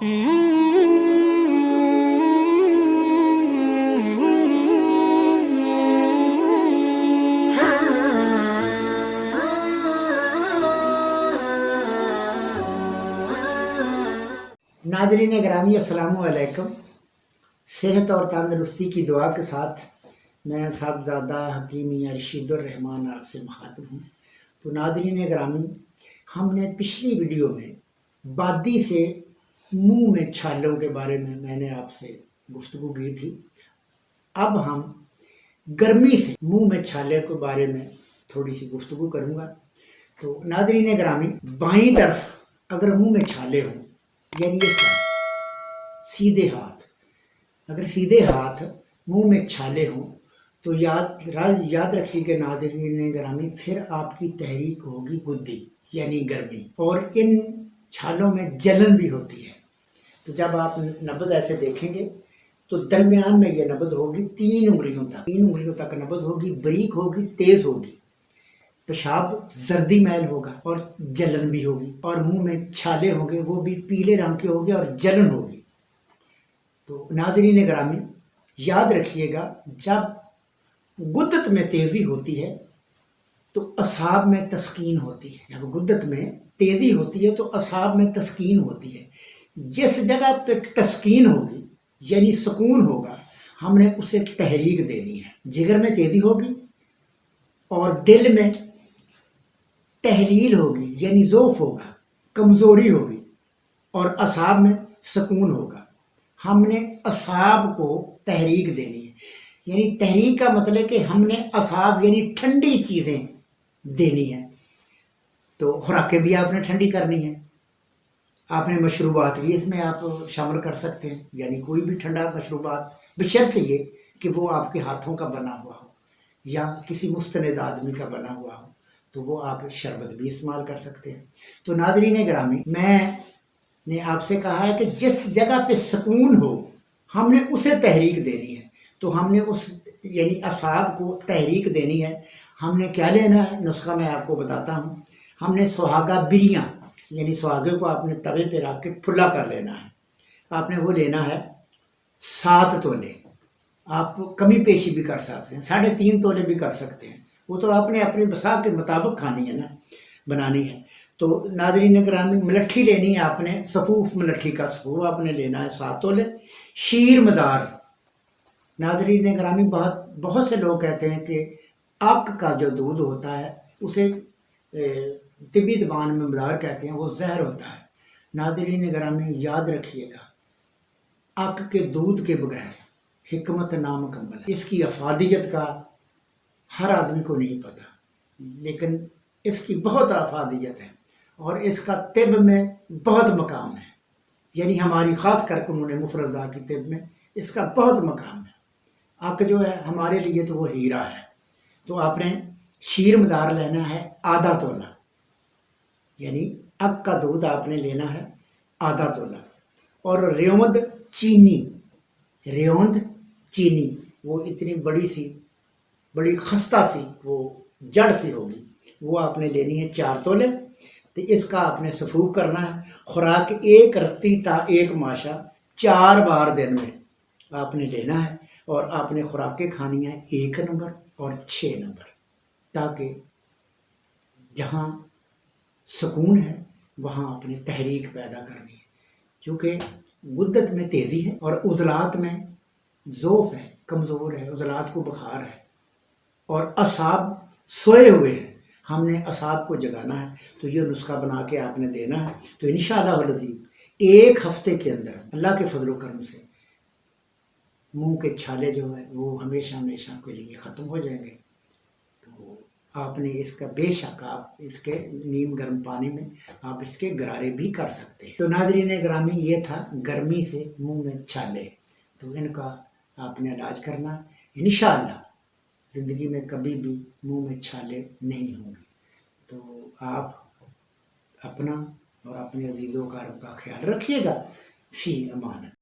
नाज़रीन गिरामी अस्सलाम वालेकुम। सेहत और तंदरुस्ती की दुआ के साथ मैं साहबजादा हकीम मियां रशीदुर रहमान आपसे मुखातिब हूँ। तो नाज़रीन गिरामी, हमने पिछली वीडियो में बादी से मुंह में छालों के बारे में मैंने आपसे गुफ्तगू की थी। अब हम गर्मी से मुंह में छाले के बारे में थोड़ी सी गुफ्तगू करूँगा। तो नाज़रीन गिरामी, बाईं तरफ अगर मुंह में छाले हों, यानी इस तरह सीधे हाथ, अगर सीधे हाथ मुंह में छाले हों तो याद रखिएगा नाज़रीन गिरामी, फिर आपकी तहरीक होगी गुद्दी यानी गर्मी, और इन छालों में जलन भी होती है। तो जब आप नब्ज़ ऐसे देखेंगे तो दरमियान में ये नब्ज़ होगी 3 उंगलियों तक नब्ज़ होगी, बरीक होगी, तेज़ होगी। पेशाब जर्दी मैल होगा और जलन भी होगी, और मुंह में छाले होंगे वो भी पीले रंग के होंगे और जलन होगी। तो नाज़रीन गिरामी, याद रखिएगा, जब गुद्दत में तेज़ी होती है तो असाब में तस्कीन होती है। जब गुद्दत में तेज़ी होती है तो असाब में तस्कीन होती है। जिस जगह पे तस्कीन होगी यानी सुकून होगा, हमने उसे तहरीक देनी है। जिगर में तेज़ी होगी और दिल में तहलील होगी यानी ज़ौफ़ होगा, कमज़ोरी होगी, और असाब में सुकून होगा। हमने असाब को तहरीक देनी है। यानी तहरीक का मतलब कि हमने असाब यानी ठंडी चीज़ें देनी है। तो खुराकें भी आपने ठंडी करनी है। आपने मशरूबात भी इसमें आप शामिल कर सकते हैं, यानी कोई भी ठंडा मशरूबात, बशर्ते ये कि वो आपके हाथों का बना हुआ हो या किसी मुस्तनद आदमी का बना हुआ हो, तो वो आप शरबत भी इस्तेमाल कर सकते हैं। तो नाज़रीन गिरामी, मैंने आपसे कहा है कि जिस जगह पे सुकून हो हमने उसे तहरीक देनी है। तो हमने उस यानी असाब को तहरीक देनी है। हमने क्या लेना है, नुस्खा मैं आपको बताता हूँ। हमने सुहागा बिरियाँ यानी सुहागे को आपने तवे पे रख के फुला कर लेना है। आपने वो लेना है 7 तोले। आप कमी पेशी भी कर सकते हैं, 3.5 तोले भी कर सकते हैं। वो तो आपने अपनी बसा के मुताबिक खानी है ना, बनानी है। तो नाज़रीन गिरामी, मलट्ठी लेनी है आपने, सफूफ मलट्ठी का सफूफ आपने लेना है 7 तोले। शीर मदार, नाज़रीन गिरामी, बहुत से लोग कहते हैं कि आक का जो दूध होता है उसे तिब्बी ज़बान में मदार कहते हैं, वो जहर होता है। नाज़रीन गिरामी, याद रखिएगा, आक के दूध के बगैर हिकमत नामुकम्मल है। इसकी अफादियत का हर आदमी को नहीं पता, लेकिन इसकी बहुत अफादियत है और इसका तिब में बहुत मकाम है। यानी हमारी ख़ास करके उन्होंने मुफरज़ा की तिब में इसका बहुत मकाम है। आक जो है हमारे लिए तो वो हीरा है। तो आपने शीर मदार लेना है आधा तोला, यानी आक का दूध आपने लेना है आधा तोला। और रेवंद चीनी, वो इतनी बड़ी खस्ता सी वो जड़ सी होगी, वो आपने लेनी है 4 तोले। तो इसका आपने सफूक करना है। खुराक 1 रत्ती ता 1 माशा 4 बार दिन में आपने लेना है, और आपने खुराकें खानी है 1 नंबर और 6 नंबर, ताकि जहाँ सुकून है वहाँ अपनी तहरीक पैदा करनी है। चूँकि गुद्दत में तेज़ी है और उज़लात में ज़ौफ़ है, कमज़ोर है, उज़लात को बुखार है, और असाब सोए हुए हैं, हमने असाब को जगाना है। तो ये नुस्खा बना के आपने देना है। तो इंशाअल्लाह लतीफ़ 1 हफ़्ते के अंदर अल्लाह के फजल करम से मुंह के छाले जो है वो हमेशा के लिए ख़त्म हो जाएंगे। तो आपने इसका बेशक आप इसके नीम गर्म पानी में आप इसके गरारे भी कर सकते हैं। तो नाज़रीन गिरामी, ये था गर्मी से मुंह में छाले। तो इनका आपने इलाज करना, इंशाअल्लाह ज़िंदगी में कभी भी मुंह में छाले नहीं होंगे। तो आप अपना और अपने अज़ीज़ों का ख्याल रखिएगा। फ़ी अमान।